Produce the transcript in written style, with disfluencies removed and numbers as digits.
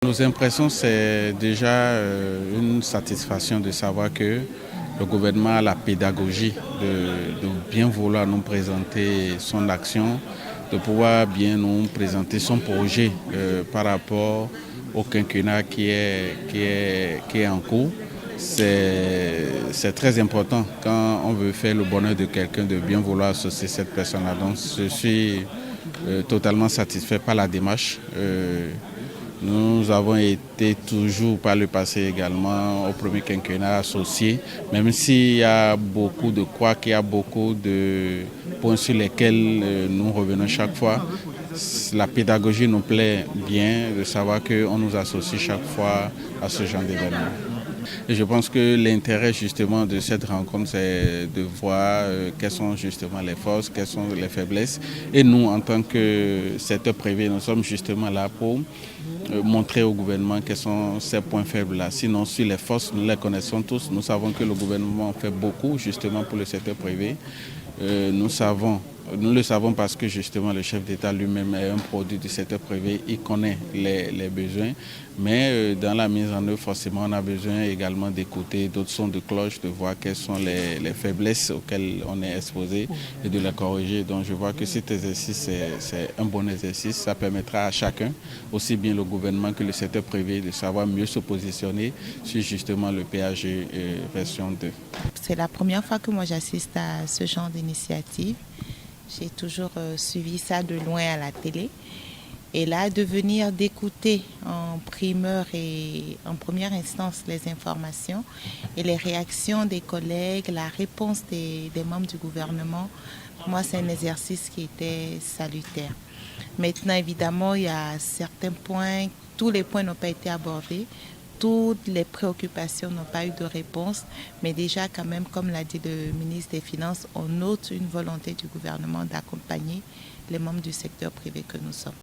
Nos impressions, c'est déjà une satisfaction de savoir que le gouvernement a la pédagogie de bien vouloir nous présenter son action, de pouvoir bien nous présenter son projet par rapport au quinquennat qui est en cours. C'est très important quand on veut faire le bonheur de quelqu'un de bien vouloir associer cette personne-là. Donc je suis totalement satisfait par la démarche. Nous avons été toujours par le passé également au premier quinquennat associés, même s'il y a beaucoup de couacs, il y a beaucoup de points sur lesquels nous revenons chaque fois. La pédagogie nous plaît bien de savoir qu'on nous associe chaque fois à ce genre d'événement. Et je pense que l'intérêt justement de cette rencontre, c'est de voir quelles sont justement les forces, quelles sont les faiblesses. Et nous, en tant que secteur privé, nous sommes justement là pour montrer au gouvernement quels sont ces points faibles-là. Sinon, sur les forces, nous les connaissons tous. Nous savons que le gouvernement fait beaucoup justement pour le secteur privé. Nous le savons parce que justement le chef d'État lui-même est un produit du secteur privé, il connaît les besoins, mais dans la mise en œuvre, forcément, on a besoin également d'écouter d'autres sons de cloche, de voir quelles sont les faiblesses auxquelles on est exposé et de les corriger. Donc je vois que cet exercice, c'est un bon exercice, ça permettra à chacun, aussi bien le gouvernement que le secteur privé, de savoir mieux se positionner sur justement le PAG version 2. C'est la première fois que moi j'assiste à ce genre d'initiative. J'ai toujours suivi ça de loin à la télé. Et là, de venir d'écouter en primeur et en première instance les informations et les réactions des collègues, la réponse des membres du gouvernement, pour moi, c'est un exercice qui était salutaire. Maintenant, évidemment, il y a certains points, tous les points n'ont pas été abordés. Toutes les préoccupations n'ont pas eu de réponse, mais déjà quand même, comme l'a dit le ministre des Finances, on note une volonté du gouvernement d'accompagner les membres du secteur privé que nous sommes.